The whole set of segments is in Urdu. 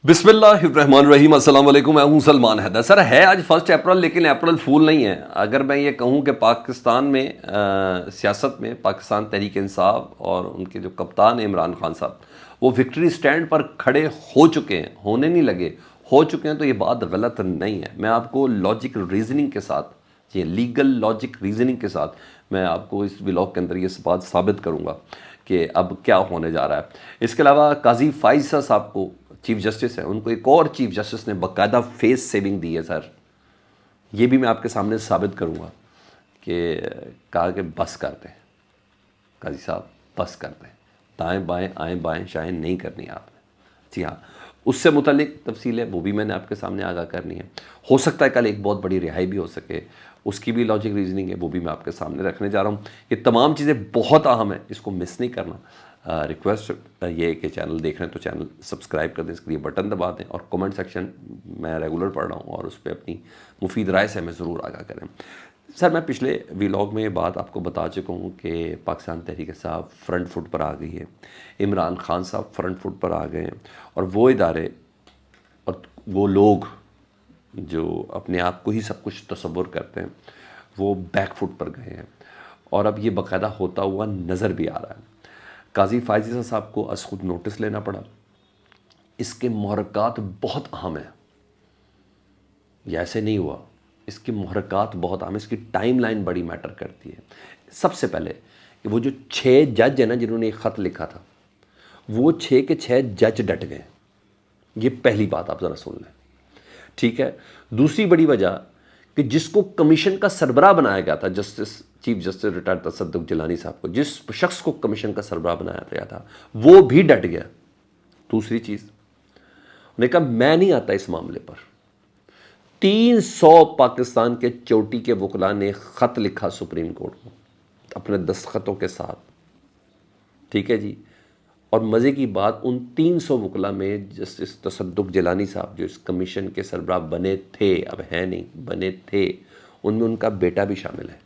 بسم اللہ الرحمن الرحیم، السلام علیکم، میں ہوں سلمان حیدر۔ سر ہے آج 1 اپریل، لیکن اپریل فول نہیں ہے۔ اگر میں یہ کہوں کہ پاکستان میں سیاست میں پاکستان تحریک انصاف اور ان کے جو کپتان ہیں عمران خان صاحب، وہ وکٹری سٹینڈ پر کھڑے ہو چکے ہیں، ہونے نہیں لگے، ہو چکے ہیں، تو یہ بات غلط نہیں ہے۔ میں آپ کو لاجک ریزننگ کے ساتھ، یہ لیگل لاجک ریزننگ کے ساتھ میں آپ کو اس ولاگ کے اندر یہ بات ثابت کروں گا کہ اب کیا ہونے جا رہا ہے۔ اس کے علاوہ قاضی فائز صاحب کو، چیف جسٹس ہیں، ان کو ایک اور چیف جسٹس نے باقاعدہ فیس سیونگ دی ہے سر۔ یہ بھی میں آپ کے سامنے ثابت کروں گا کہ کہا کہ بس کر دیں قاضی صاحب، بس کر دیں، دائیں بائیں آئیں بائیں شائیں نہیں کرنی آپ نے۔ جی ہاں، اس سے متعلق تفصیل ہے، وہ بھی میں نے آپ کے سامنے آگاہ کرنی ہے۔ ہو سکتا ہے کل ایک بہت بڑی رہائی بھی ہو سکے، اس کی بھی لاجک ریزننگ ہے، وہ بھی میں آپ کے سامنے رکھنے جا رہا ہوں۔ یہ تمام چیزیں بہت اہم ہیں، اس کو مس نہیں کرنا۔ ریکویسٹ یہ ہے کہ چینل دیکھ رہے ہیں تو چینل سبسکرائب کر دیں، اس کے لیے بٹن دبا دیں، اور کمنٹ سیکشن میں ریگولر پڑھ رہا ہوں، اور اس پہ اپنی مفید رائے سے ہمیں ضرور آگاہ کریں۔ سر میں پچھلے ولاگ میں یہ بات آپ کو بتا چکا ہوں کہ پاکستان تحریک صاحب فرنٹ فٹ پر آ گئی ہے، عمران خان صاحب فرنٹ فٹ پر آ گئے ہیں، اور وہ ادارے اور وہ لوگ جو اپنے آپ کو ہی سب کچھ تصور کرتے ہیں، وہ بیک فٹ پر گئے ہیں، اور اب یہ باقاعدہ ہوتا ہوا نظر بھی آ رہا ہے۔ قاضی فائز صاحب کو از خود نوٹس لینا پڑا۔ اس کے محرکات بہت اہم ہیں، یہ ایسے نہیں ہوا، اس کے محرکات بہت اہم ہیں، اس کی ٹائم لائن بڑی میٹر کرتی ہے۔ سب سے پہلے کہ وہ جو 6 جج ہیں نا جنہوں نے ایک خط لکھا تھا، وہ 6 کے 6 جج ڈٹ گئے۔ یہ پہلی بات آپ ذرا سن لیں، ٹھیک ہے؟ دوسری بڑی وجہ کہ جس کو کمیشن کا سربراہ بنایا گیا تھا، چیف جسٹس ریٹائرڈ تصدق جیلانی صاحب کو، جس شخص کو کمیشن کا سربراہ بنایا گیا تھا، وہ بھی ڈٹ گیا۔ دوسری چیز، انہوں نے کہا میں نہیں آتا اس معاملے پر۔ 300 پاکستان کے چوٹی کے وکلاء نے خط لکھا سپریم کورٹ کو اپنے دستخطوں کے ساتھ، ٹھیک ہے جی؟ اور مزے کی بات، ان 300 وکلاء میں جسٹس تصدق جیلانی صاحب جو اس کمیشن کے سربراہ بنے تھے، اب ہیں نہیں، بنے تھے، ان میں ان کا بیٹا بھی شامل ہے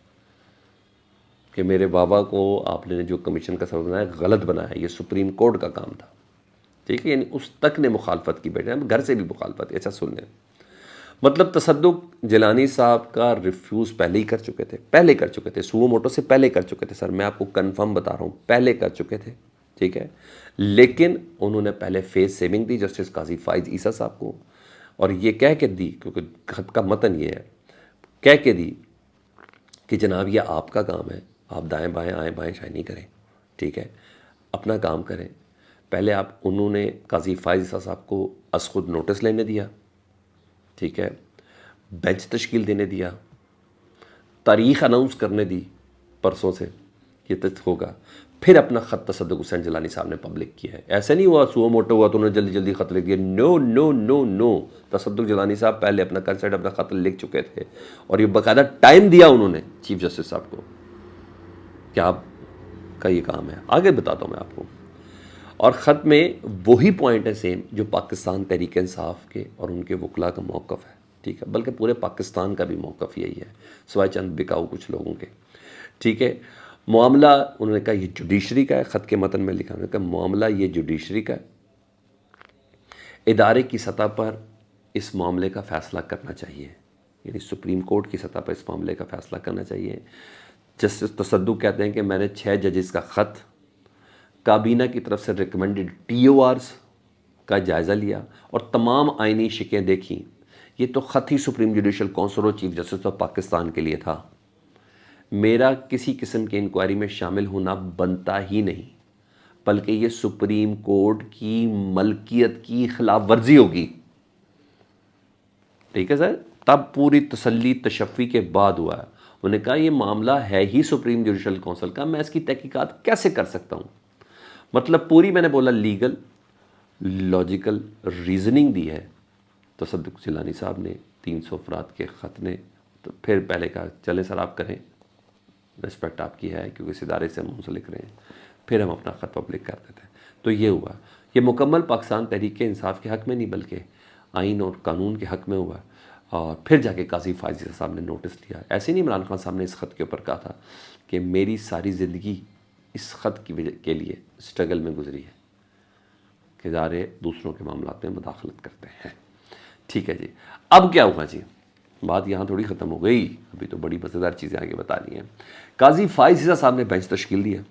کہ میرے بابا کو آپ نے جو کمیشن کا سربراہ بنایا غلط بنایا، یہ سپریم کورٹ کا کام تھا، ٹھیک ہے؟ یعنی اس تک نے مخالفت کی، بیٹے گھر سے بھی مخالفت کی۔ اچھا سن لیں، مطلب تصدق جیلانی صاحب کا ریفیوز پہلے ہی کر چکے تھے، سوو موٹو سے پہلے کر چکے تھے۔ سر میں آپ کو کنفرم بتا رہا ہوں، پہلے کر چکے تھے، ٹھیک ہے؟ لیکن انہوں نے پہلے فیس سیونگ دی جسٹس قاضی فائز عیسیٰ صاحب کو، اور یہ کہہ کے دی، کیونکہ خط کا متن یہ ہے، کہہ کے دی کہ جناب یہ آپ کا کام ہے، آپ دائیں بائیں آئیں بائیں شائیں نہیں کریں، ٹھیک ہے؟ اپنا کام کریں۔ پہلے انہوں نے قاضی فائز صاحب کو از خود نوٹس لینے دیا، ٹھیک ہے؟ بینچ تشکیل دینے دیا، تاریخ اناؤنس کرنے دی پرسوں سے یہ تک ہوگا، پھر اپنا خط تصدق حسین جیلانی صاحب نے پبلک کیا ہے۔ ایسے نہیں ہوا سو موٹو ہوا تو انہوں نے جلدی جلدی خط لکھ دیا، نو نو نو نو، تصدق جیلانی صاحب پہلے اپنا کنسرٹ، اپنا خط لکھ چکے تھے، اور یہ باقاعدہ ٹائم دیا انہوں نے چیف جسٹس صاحب کو کہ آپ کا یہ کام ہے۔ آگے بتاتا ہوں میں آپ کو، اور خط میں وہی پوائنٹ ہے سیم جو پاکستان تحریک انصاف کے اور ان کے وکلاء کا موقف ہے، ٹھیک ہے؟ بلکہ پورے پاکستان کا بھی موقف یہی ہے، سوائے چند بکاؤ کچھ لوگوں کے، ٹھیک ہے؟ معاملہ انہوں نے کہا یہ جوڈیشری کا ہے، خط کے متن میں لکھا، انہوں نے کہا معاملہ یہ جوڈیشری کا ہے، ادارے کی سطح پر اس معاملے کا فیصلہ کرنا چاہیے، یعنی سپریم کورٹ کی سطح پر اس معاملے کا فیصلہ کرنا چاہیے۔ جسٹس تصدق کہتے ہیں کہ میں نے 6 ججز کا خط، کابینہ کی طرف سے ریکمنڈڈ ٹی او آرز کا جائزہ لیا، اور تمام آئینی شکیں دیکھیں۔ یہ تو خط ہی سپریم جوڈیشل کونسل اور چیف جسٹس آف پاکستان کے لیے تھا، میرا کسی قسم کے انکوائری میں شامل ہونا بنتا ہی نہیں، بلکہ یہ سپریم کورٹ کی ملکیت کی خلاف ورزی ہوگی، ٹھیک ہے سر؟ تب پوری تسلی تشفی کے بعد ہوا ہے۔ انہوں نے کہا یہ معاملہ ہے ہی سپریم جوڈیشل کونسل کا، میں اس کی تحقیقات کیسے کر سکتا ہوں؟ مطلب پوری میں نے بولا لیگل لاجیکل ریزننگ دی ہے تصدق جیلانی صاحب نے، 300 افراد کے خط نے، تو پھر پہلے کہا چلیں سر آپ کریں، رسپیکٹ آپ کی ہے کیونکہ اس ادارے سے ہم منسلک رہے ہیں، پھر ہم اپنا خط پبلک کر دیتے ہیں۔ تو یہ ہوا، یہ مکمل پاکستان تحریک انصاف کے حق میں نہیں بلکہ آئین اور قانون کے حق میں ہوا، اور پھر جا کے قاضی فائز صاحب نے نوٹس لیا۔ ایسے نہیں عمران خان صاحب نے اس خط کے اوپر کہا تھا کہ میری ساری زندگی اس خط کی وجہ کے لیے اسٹرگل میں گزری ہے، کہ ادارے دوسروں کے معاملات میں مداخلت کرتے ہیں. ٹھیک ہے جی. اب کیا ہوا جی؟ بات یہاں تھوڑی ختم ہو گئی، ابھی تو بڑی مزیدار چیزیں آگے بتانی ہیں. قاضی فائز عیسیٰ صاحب نے بینچ تشکیل دیا.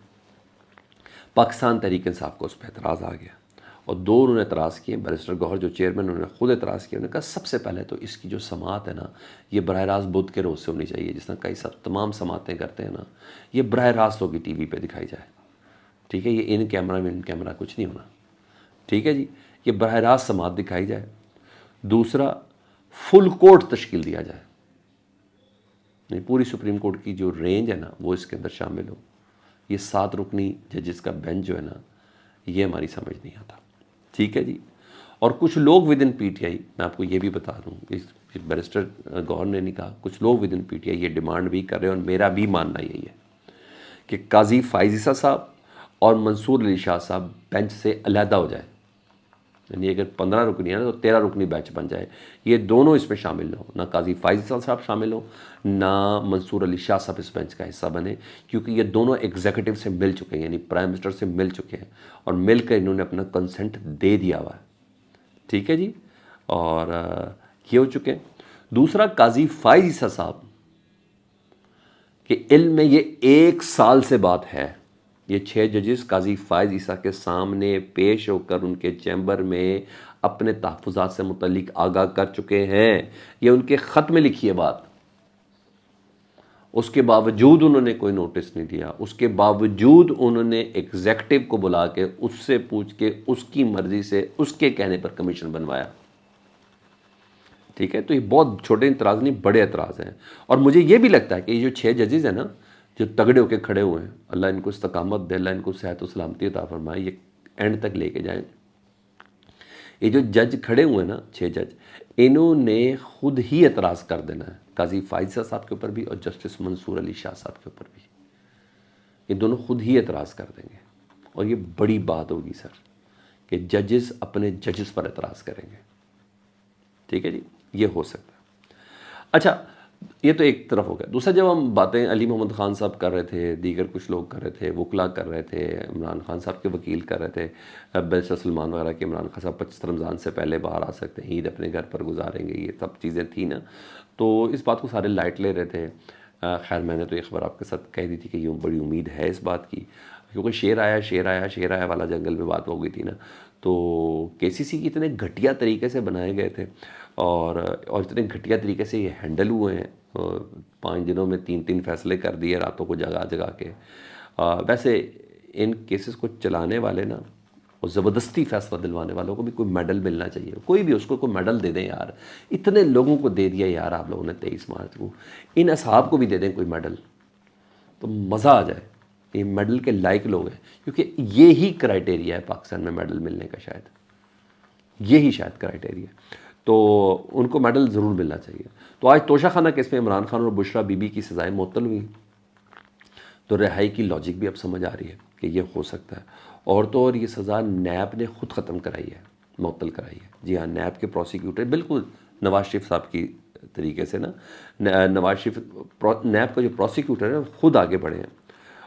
پاکستان تحریک انصاف کو اس پہ اعتراض آ گیا، اور دو انہوں نے اعتراض کیے. بیرسٹر گوہر جو چیئرمین، انہوں نے خود اعتراض کیا. انہوں نے کہا سب سے پہلے تو اس کی جو سماعت ہے نا، یہ براہ راست بدھ کے روز سے ہونی چاہیے. جس طرح کئی سب تمام سماعتیں کرتے ہیں نا، یہ براہ راست ہوگی ٹی وی پہ دکھائی جائے. ٹھیک ہے، یہ ان کیمرہ میں ان کیمرہ کچھ نہیں ہونا. ٹھیک ہے جی، یہ براہ راست سماعت دکھائی جائے. دوسرا، فل کورٹ تشکیل دیا جائے. نہیں، پوری سپریم کورٹ کی جو رینج ہے نا وہ اس کے اندر شامل ہو. یہ 7 رکنی ججز کا بینچ جو ہے نا، یہ ہماری سمجھ نہیں آتا. ٹھیک ہے جی. اور کچھ لوگ with in P T I, میں آپ کو یہ بھی بتا دوں، بیرسٹر گوہر نے نہیں کہا، کچھ لوگ with in P T I یہ ڈیمانڈ بھی کر رہے ہیں، اور میرا بھی ماننا یہی ہے کہ قاضی فائز عیسیٰ صاحب اور منصور علی شاہ صاحب بینچ سے علیحدہ ہو جائے. یعنی اگر 15 رکنی ہے نا، تو 13 رکنی بینچ بن جائے. یہ دونوں اس میں شامل نہ ہو، نہ قاضی فائز عیسیٰ صاحب شامل ہو، نہ منصور علی شاہ صاحب اس بینچ کا حصہ بنے، کیونکہ یہ دونوں ایگزیکٹو سے مل چکے ہیں، یعنی پرائم منسٹر سے مل چکے ہیں، اور مل کر انہوں نے اپنا کنسنٹ دے دیا ہوا ہے. ٹھیک ہے جی، اور یہ ہو چکے ہیں. دوسرا، قاضی فائز عیسیٰ صاحب کے علم میں یہ 1 سال سے بات ہے. یہ 6 ججز قاضی فائز عیسیٰ کے سامنے پیش ہو کر ان کے چیمبر میں اپنے تحفظات سے متعلق آگاہ کر چکے ہیں. یہ ان کے خط میں لکھی ہے بات. اس کے باوجود انہوں نے کوئی نوٹس نہیں دیا. اس کے باوجود انہوں نے ایگزیکٹو کو بلا کے اس سے پوچھ کے اس کی مرضی سے اس کے کہنے پر کمیشن بنوایا. ٹھیک ہے، تو یہ بہت چھوٹے اعتراض نہیں، بڑے اعتراض ہیں. اور مجھے یہ بھی لگتا ہے کہ یہ جو 6 ججز ہیں نا، جو تگڑے ہو کے کھڑے ہوئے ہیں، اللہ ان کو استقامت دے، اللہ ان کو صحت و سلامتی عطا فرمائے، یہ اینڈ تک لے کے جائیں. یہ جو جج کھڑے ہوئے ہیں نا، 6 جج، انہوں نے خود ہی اعتراض کر دینا ہے، قاضی فائز صاحب کے اوپر بھی اور جسٹس منصور علی شاہ صاحب کے اوپر بھی. یہ دونوں خود ہی اعتراض کر دیں گے. اور یہ بڑی بات ہوگی سر، کہ ججز اپنے ججز پر اعتراض کریں گے. ٹھیک ہے جی، یہ ہو سکتا ہے. اچھا، یہ تو ایک طرف ہو گیا. دوسرا، جب ہم باتیں علی محمد خان صاحب کر رہے تھے، دیگر کچھ لوگ کر رہے تھے، وکلا کر رہے تھے، عمران خان صاحب کے وکیل کر رہے تھے، بیرسٹر سلمان وغیرہ کہ عمران خان صاحب 25 رمضان سے پہلے باہر آ سکتے ہیں، عید اپنے گھر پر گزاریں گے، یہ سب چیزیں تھیں نا، تو اس بات کو سارے لائٹ لے رہے تھے. خیر، میں نے تو ایک خبر آپ کے ساتھ کہہ دی تھی کہ یہ بڑی امید ہے اس بات کی، کیونکہ شیر آیا والا جنگل میں بات ہو گئی تھی نا. تو کے سی سی کی اتنے گھٹیا طریقے سے بنائے گئے تھے، اور اتنے گھٹیا طریقے سے یہ ہینڈل ہوئے ہیں. 5 دنوں میں 3 فیصلے کر دیے، راتوں کو جگا کے. ویسے ان کیسز کو چلانے والے نا، اور زبردستی فیصلہ دلوانے والوں کو بھی کوئی میڈل ملنا چاہیے. کوئی بھی اس کو کوئی میڈل دے دیں یار. اتنے لوگوں کو دے دیا یار آپ لوگوں نے 23 مارچ کو، ان اصحاب کو بھی دے دیں کوئی میڈل، تو مزہ آ جائے. یہ میڈل کے لائق لوگ ہیں، کیونکہ یہی کرائٹیریا ہے پاکستان میں میڈل ملنے کا، شاید یہی شاید کرائٹیریا ہے. تو ان کو میڈل ضرور ملنا چاہیے. تو آج توشہ خانہ کیس میں عمران خان اور بشرا بی بی کی سزائیں معطل ہوئی، تو رہائی کی لاجک بھی اب سمجھ آ رہی ہے کہ یہ ہو سکتا ہے. اور تو اور یہ سزا نیب نے خود ختم کرائی ہے، معطل کرائی ہے. جی ہاں، نیب کے پروسیکیوٹر بالکل نواز شریف صاحب کی طریقے سے نا، نواز شریف نیب کا جو پروسیکیوٹر ہے خود آگے بڑھے ہیں،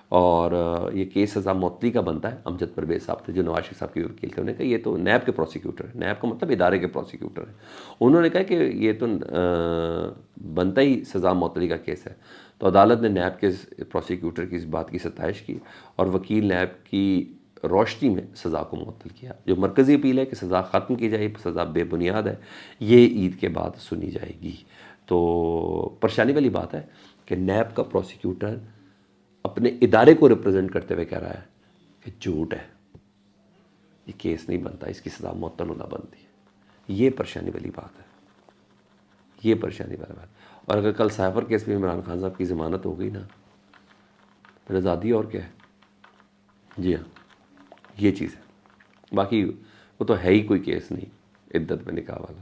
اور یہ کیس سزا معطلی کا بنتا ہے. امجد پرویز صاحب تھے جو نواز شریف صاحب کے وکیل تھے، انہوں نے کہا یہ تو نیب کے پروسیکیوٹر ہے، نیب کا مطلب ادارے کے پروسیکیوٹر ہے. انہوں نے کہا کہ یہ تو بنتا ہی سزا معطلی کا کیس ہے. تو عدالت نے نیب کے پروسیکیوٹر کی اس بات کی ستائش کی، اور وکیل نیب کی روشنی میں سزا کو معطل کیا. جو مرکزی اپیل ہے کہ سزا ختم کی جائے، سزا بے بنیاد ہے، یہ عید کے بعد سنی جائے گی. تو پریشانی والی بات ہے کہ نیب کا پروسیکیوٹر اپنے ادارے کو ریپرزینٹ کرتے ہوئے کہہ رہا ہے کہ جھوٹ ہے، یہ کیس نہیں بنتا، اس کی سزا معطل ہونا بنتی ہے. یہ پریشانی والی بات ہے، یہ پریشانی والی بات. اور اگر کل سائفر کیس میں عمران خان صاحب کی ضمانت ہو گئی نا، پھر آزادی اور کیا ہے. جی ہاں، یہ چیز ہے. باقی وہ تو ہے ہی کوئی کیس نہیں عدت میں نکاح والا.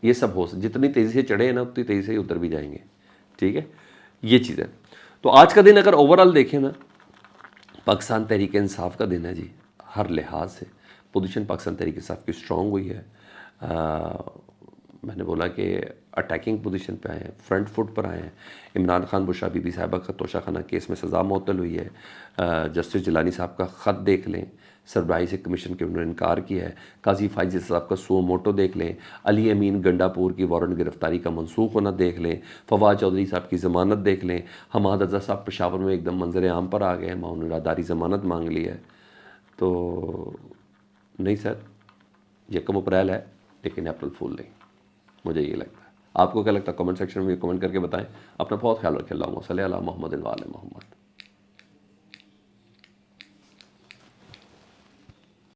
یہ سب ہو جتنی تیزی سے چڑھے ہیں نا، اتنی تیزی سے ہی اتر بھی جائیں گے. ٹھیک ہے، یہ چیز ہے. تو آج کا دن اگر اوورآل دیکھیں نا، پاکستان تحریک انصاف کا دن ہے جی. ہر لحاظ سے پوزیشن پاکستان تحریک انصاف کی اسٹرانگ ہوئی ہے. میں نے بولا کہ اٹیکنگ پوزیشن پہ آئے ہیں، فرنٹ فٹ پر آئے ہیں. عمران خان بشرا بی بی صاحبہ کا توشہ خانہ کیس میں سزا معطل ہوئی ہے. جسٹس جیلانی صاحب کا خط دیکھ لیں، سربراہی سے کمیشن کے انہوں نے انکار کیا ہے۔ قاضی فائزل صاحب کا سو موٹو دیکھ لیں، علی امین گنڈا پور کی وارنٹ گرفتاری کا منسوخ ہونا دیکھ لیں، فواد چودھری صاحب کی ضمانت دیکھ لیں، حماد رضا صاحب پشاور میں ایک دم منظر عام پر آ گئے ہیں، معاون اراداری ضمانت مانگ لی ہے۔ تو نہیں سر، 1 اپریل ہے لیکن اپریل فول نہیں، مجھے یہ لگتا ہے۔ آپ کو کیا لگتا ہے؟ کمنٹ سیکشن میں کمنٹ کر کے بتائیں۔ اپنا بہت خیال رکھیں۔ اللہم صلی علی محمد و آل محمد۔